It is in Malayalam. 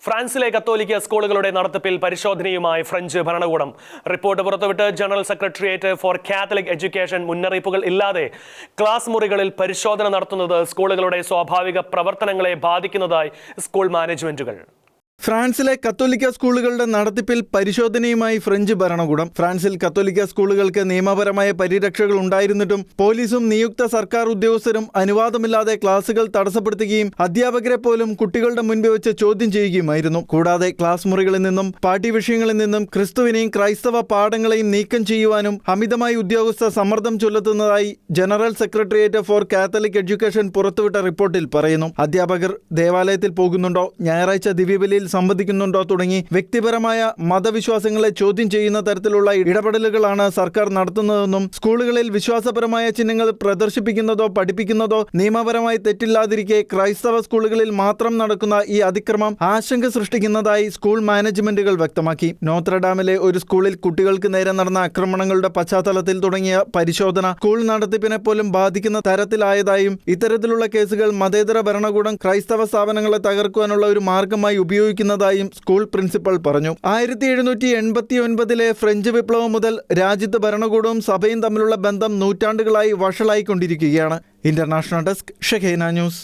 ഫ്രാൻസിലെ കത്തോലിക്ക സ്കൂളുകളുടെ നടത്തിപ്പിൽ പരിശോധനയുമായി ഫ്രഞ്ച് ഭരണകൂടം. റിപ്പോർട്ട് പുറത്തുവിട്ട് general secretariat for Catholic education മുന്നറിയിപ്പുകൾ ഇല്ലാതെ ക്ലാസ് മുറികളിൽ പരിശോധന നടത്തുന്നത് സ്കൂളുകളുടെ സ്വാഭാവിക പ്രവർത്തനങ്ങളെ ബാധിക്കുന്നതായി സ്കൂൾ മാനേജ്മെന്റുകൾ. ഫ്രാൻസിലെ കത്തോലിക്ക സ്കൂളുകളുടെ നടത്തിപ്പിൽ പരിശോധനയുമായി ഫ്രഞ്ച് ഭരണകൂടം. ഫ്രാൻസിൽ കത്തോലിക്ക സ്കൂളുകൾക്ക് നിയമപരമായ പരിരക്ഷകൾ ഉണ്ടായിരുന്നിട്ടും പോലീസും നിയുക്ത സർക്കാർ ഉദ്യോഗസ്ഥരും അനുവാദമില്ലാതെ ക്ലാസുകൾ തടസ്സപ്പെടുത്തുകയും അധ്യാപകരെ പോലും കുട്ടികളുടെ മുൻപിൽ വെച്ച് ചോദ്യം ചെയ്യുകയുമായിരുന്നു. കൂടാതെ ക്ലാസ് മുറികളിൽ നിന്നും പാഠ്യവിഷയങ്ങളിൽ നിന്നും ക്രിസ്തുവിനെയും ക്രൈസ്തവ പാഠങ്ങളെയും നീക്കം ചെയ്യുവാനും അമിതമായി ഉദ്യോഗസ്ഥർ സമ്മർദ്ദം ചൊല്ലുത്തുന്നതായി general secretariat for Catholic education പുറത്തുവിട്ട റിപ്പോർട്ടിൽ പറയുന്നു. അധ്യാപകർ ദേവാലയത്തിൽ പോകുന്നുണ്ടോ, ഞായറാഴ്ച ദിവ്യബലിയിൽ സംബന്ധിക്കുന്നുണ്ടോ തുടങ്ങി വ്യക്തിപരമായ മതവിശ്വാസങ്ങളെ ചോദ്യം ചെയ്യുന്ന തരത്തിലുള്ള ഇടപെടലുകളാണ് സർക്കാർ നടത്തുന്നതെന്നും സ്കൂളുകളിൽ വിശ്വാസപരമായ ചിഹ്നങ്ങൾ പ്രദർശിപ്പിക്കുന്നതോ പഠിപ്പിക്കുന്നതോ നിയമപരമായി തെറ്റില്ലാതിരിക്കെ ക്രൈസ്തവ സ്കൂളുകളിൽ മാത്രം നടക്കുന്ന ഈ അതിക്രമം ആശങ്ക സൃഷ്ടിക്കുന്നതായി സ്കൂൾ മാനേജ്മെന്റുകൾ വ്യക്തമാക്കി. നോത്രഡാമിലെ ഒരു സ്കൂളിൽ കുട്ടികൾക്ക് നേരെ നടന്ന ആക്രമണങ്ങളുടെ പശ്ചാത്തലത്തിൽ തുടങ്ങിയ പരിശോധന സ്കൂൾ നടത്തിപ്പിനെ പോലും ബാധിക്കുന്ന തരത്തിലായതായും ഇത്തരത്തിലുള്ള കേസുകൾ മതേതര ഭരണകൂടം ക്രൈസ്തവ സ്ഥാപനങ്ങളെ തകർക്കുവാനുള്ള ഒരു മാർഗമായി ഉപയോഗിക്കുന്നതായും സ്കൂൾ പ്രിൻസിപ്പൽ പറഞ്ഞു. 1789 ഫ്രഞ്ച് വിപ്ലവം മുതൽ രാജ്യത്ത് ഭരണകൂടവും സഭയും തമ്മിലുള്ള ബന്ധം നൂറ്റാണ്ടുകളായി വഷളായിക്കൊണ്ടിരിക്കുകയാണ്. International desk, ഷെഖേന news.